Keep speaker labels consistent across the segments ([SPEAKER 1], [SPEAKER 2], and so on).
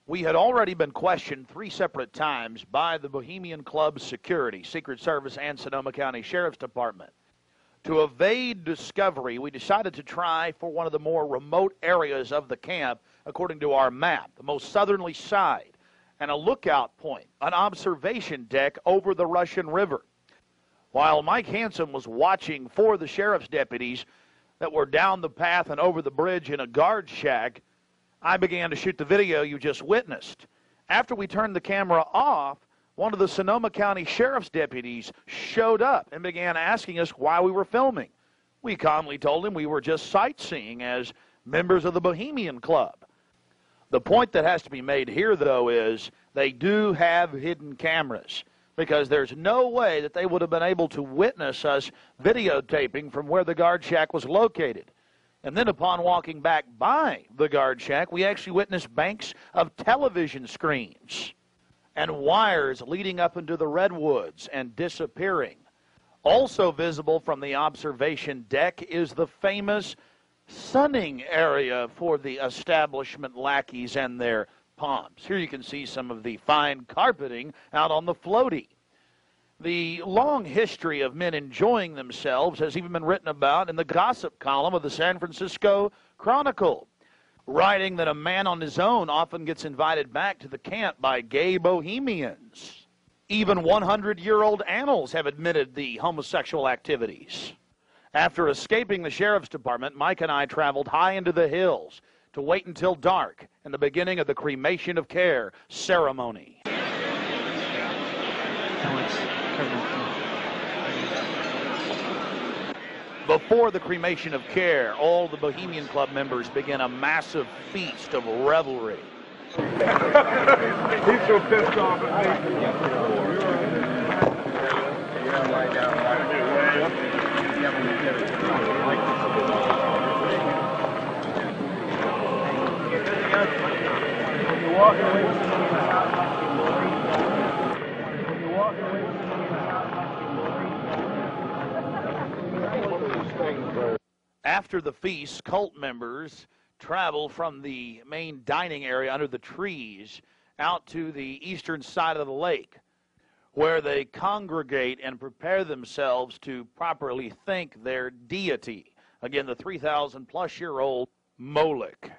[SPEAKER 1] We had already been questioned 3 separate times by the Bohemian Club security, Secret Service, and Sonoma County Sheriff's Department. To evade discovery, we decided to try for one of the more remote areas of the camp, according to our map, the most southerly side, and a lookout point, an observation deck over the Russian River. While Mike Hansen was watching for the sheriff's deputies that were down the path and over the bridge in a guard shack, I began to shoot the video you just witnessed. After we turned the camera off, one of the Sonoma County Sheriff's deputies showed up and began asking us why we were filming. We calmly told him we were just sightseeing as members of the Bohemian Club. The point that has to be made here, though, is they do have hidden cameras, because there's no way that they would have been able to witness us videotaping from where the guard shack was located. And then upon walking back by the guard shack, we actually witnessed banks of television screens and wires leading up into the redwoods and disappearing. Also visible from the observation deck is the famous sunning area for the establishment lackeys and their pomps. Here you can see some of the fine carpeting out on the floaty. The long history of men enjoying themselves has even been written about in the gossip column of the San Francisco Chronicle, writing that a man on his own often gets invited back to the camp by gay bohemians. Even 100-year-old annals have admitted the homosexual activities. After escaping the sheriff's department, Mike and I traveled high into the hills to wait until dark and the beginning of the cremation of care ceremony. Before the cremation of care, all the Bohemian Club members begin a massive feast of revelry.
[SPEAKER 2] He's so pissed off at me. When you walk away from me,
[SPEAKER 1] after the feast, cult members travel from the main dining area under the trees out to the eastern side of the lake, where they congregate and prepare themselves to properly thank their deity. Again, the 3,000-plus-year-old Moloch.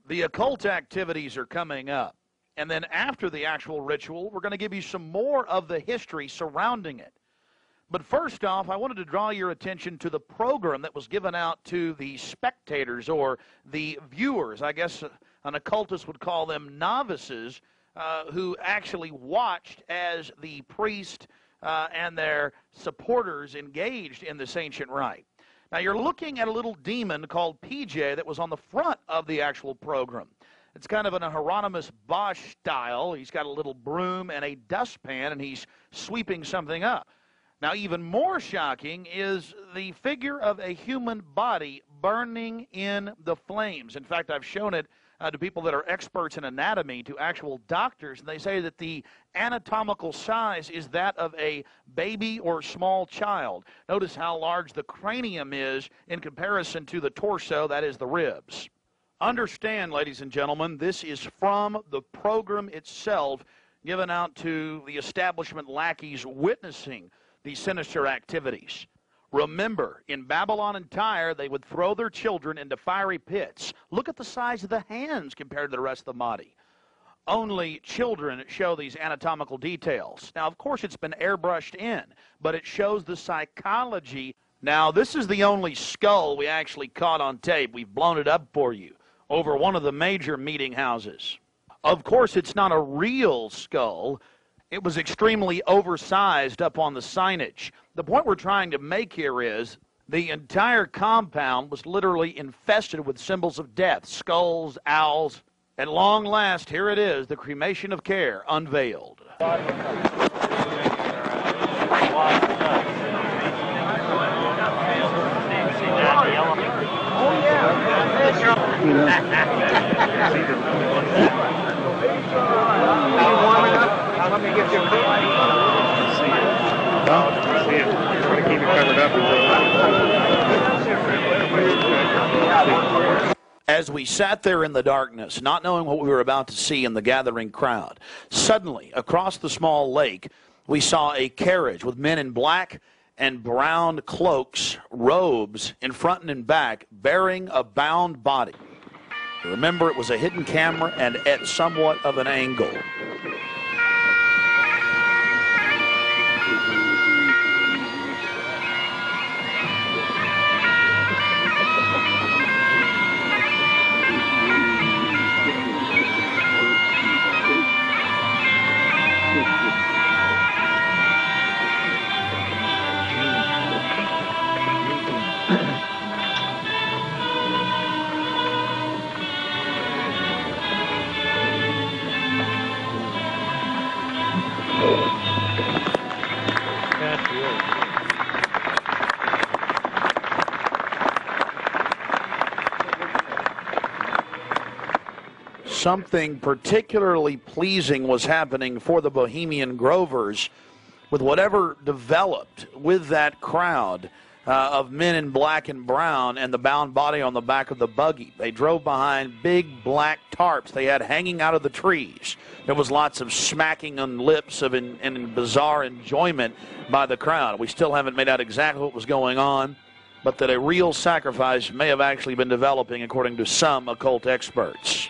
[SPEAKER 1] The occult activities are coming up. And then after the actual ritual, we're going to give you some more of the history surrounding it. But first off, I wanted to draw your attention to the program that was given out to the spectators or the viewers. I guess an occultist would call them novices, who actually watched as the priest and their supporters engaged in this ancient rite. Now, you're looking at a little demon called PJ that was on the front of the actual program. It's kind of an Hieronymus Bosch style. He's got a little broom and a dustpan, and he's sweeping something up. Now, even more shocking is the figure of a human body burning in the flames. In fact, I've shown it to people that are experts in anatomy, to actual doctors, and they say that the anatomical size is that of a baby or small child. Notice how large the cranium is in comparison to the torso, that is the ribs. Understand, ladies and gentlemen, this is from the program itself given out to the establishment lackeys witnessing these sinister activities. Remember, in Babylon and Tyre, they would throw their children into fiery pits. Look at the size of the hands compared to the rest of the body. Only children show these anatomical details. Now, of course, it's been airbrushed in, but it shows the psychology. Now, this is the only skull we actually caught on tape. We've blown it up for you over one of the major meeting houses. Of course, it's not a real skull. It was extremely oversized up on the signage. The point we're trying to make here is the entire compound was literally infested with symbols of death, skulls, owls. At long last, here it is, the cremation of care unveiled.
[SPEAKER 2] warming up? Let me get you a coat. See it. I'm going to keep it covered up until...
[SPEAKER 1] As we sat there in the darkness, not knowing what we were about to see in the gathering crowd, suddenly, across the small lake, we saw a carriage with men in black and brown cloaks, robes, in front and in back, bearing a bound body. Remember, it was a hidden camera and at somewhat of an angle. Something particularly pleasing was happening for the Bohemian Grovers with whatever developed with that crowd of men in black and brown and the bound body on the back of the buggy. They drove behind big black tarps they had hanging out of the trees. There was lots of smacking on lips of in bizarre enjoyment by the crowd. We still haven't made out exactly what was going on, but that a real sacrifice may have actually been developing according to some occult experts.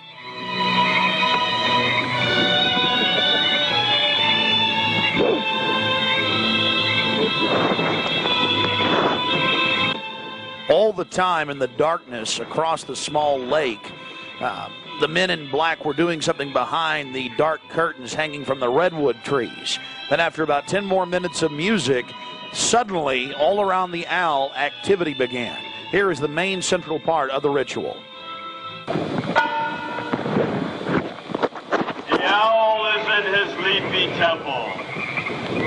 [SPEAKER 1] All the time in the darkness across the small lake, the men in black were doing something behind the dark curtains hanging from the redwood trees. Then after about 10 more minutes of music, suddenly all around the owl, activity began. Here is the main central part of the ritual.
[SPEAKER 3] The owl is in his leafy temple.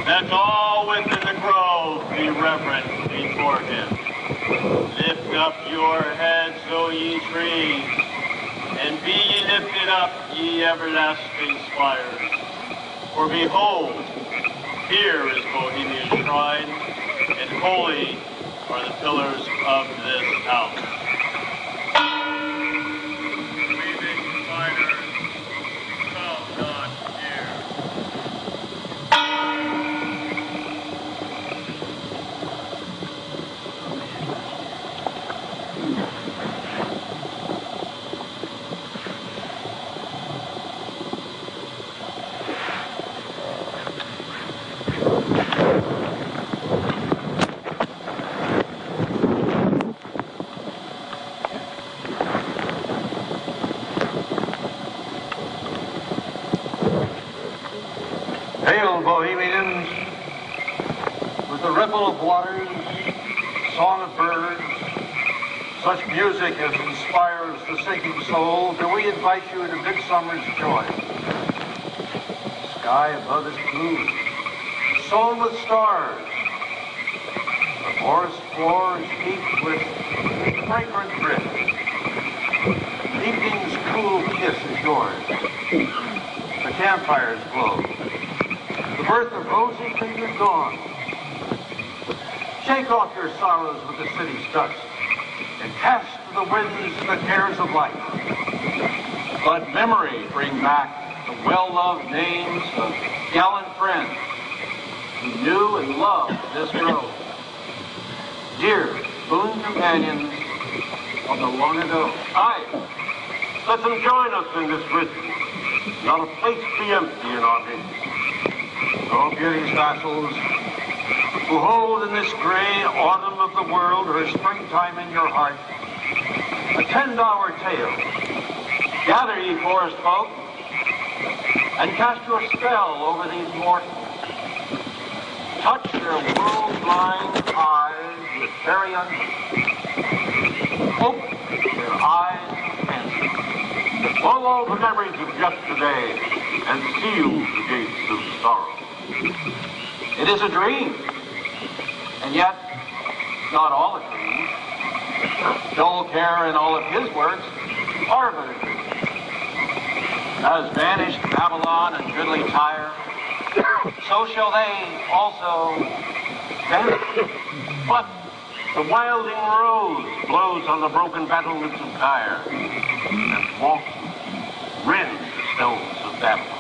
[SPEAKER 3] Let all within the grove be reverent before him. Lift up your heads, O ye trees, and be ye lifted up, ye everlasting spires. For behold, here is Bohemia's shrine, and holy are the pillars of this house. Breathing spiders, come not near.
[SPEAKER 4] Hail, Bohemians, with the ripple of waters, song of birds, such music as inspires the sinking soul, do we invite you into midsummer's joy. The sky above is blue, sown with stars. The forest floor is heaped with fragrant drift. Evening's cool kiss is yours. The campfires glow. The birth of rosy-fingered dawn. Shake off your sorrows with the city's dust and cast to the winds the cares of life. Let memory bring back the well-loved names of gallant friends who knew and loved this grove. Dear boon companions of the long ago. Aye, let them join us in this ritual. Not a place be empty in our midst. O beauty's vassals, who hold in this gray autumn of the world her springtime in your heart, attend our tale. Gather, ye forest folk, and cast your spell over these mortals. Touch their world-blind eyes with fairy unction. Open their eyes and blow all the memories of yesterday and seal the gates of sorrow. It is a dream, and yet not all a dream. Joel Kerr, in all of his works, harvest. As vanished Babylon and goodly Tyre, so shall they also vanish. But the wilding rose blows on the broken battlements of Tyre, and walks rend the stones of Babylon.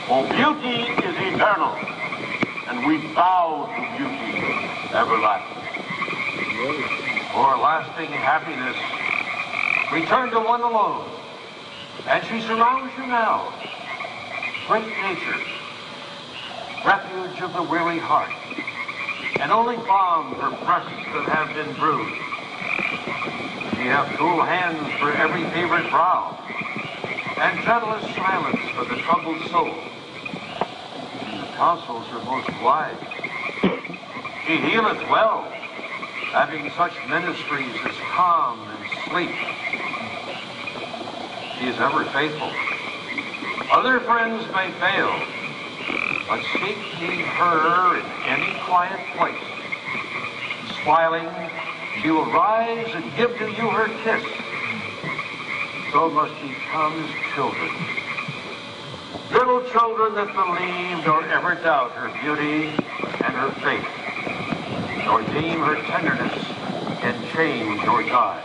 [SPEAKER 4] For beauty is eternal, and we bow to beauty everlasting. For lasting happiness, return to one alone, and she surrounds you now. Great nature, refuge of the weary heart, and only balm for breasts that have been bruised. She hath cool hands for every favored brow, and gentlest silence for the troubled soul. The counsels are most wise. She healeth well, having such ministries as calm and sleep. She is ever faithful. Other friends may fail, but seek ye her in any quiet place. Smiling, she will rise and give to you her kiss. So must ye come as children. Little children that believe nor ever doubt her beauty and her faith, nor deem her tenderness can change or die.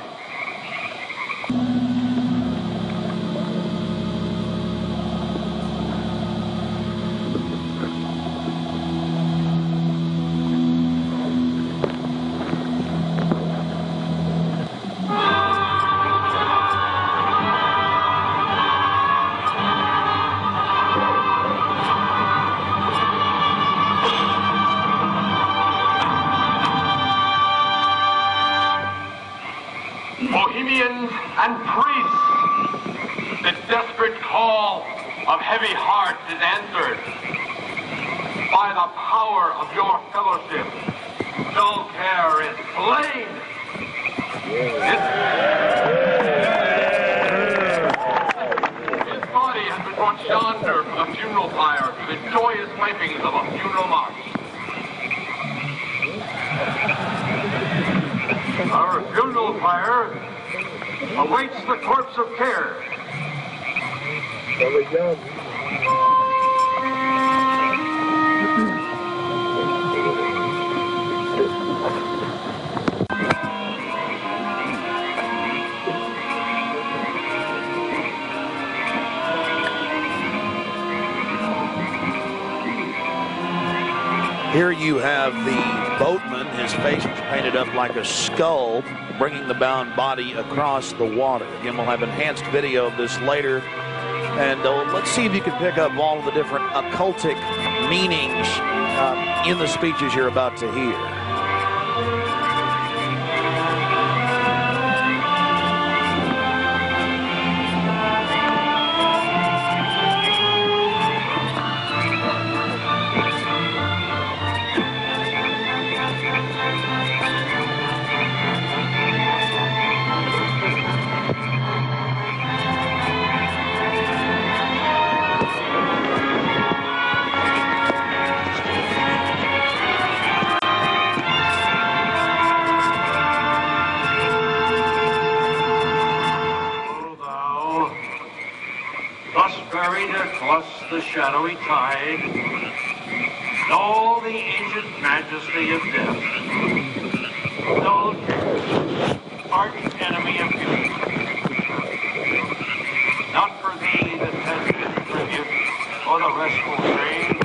[SPEAKER 3] Bohemians and priests, the desperate call of heavy hearts is answered. By the power of your fellowship, dull care is slain. His body has been brought yonder from the funeral pyre to the joyous pipings of a funeral march.
[SPEAKER 4] Our funeral pyre awaits the corpse of care.
[SPEAKER 1] Here you have the boatman, his face is painted up like a skull, bringing the bound body across the water. Again, we'll have enhanced video of this later. And let's see if you can pick up all of the different occultic meanings in the speeches you're about to hear.
[SPEAKER 4] The shadowy tide, and all the ancient majesty of death. Thou arch enemy of beauty, not for thee the tender tribute or the restful train.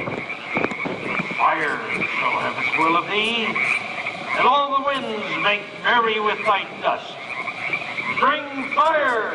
[SPEAKER 4] Fire shall have its will of thee, and all the winds make merry with thy dust. Bring fire!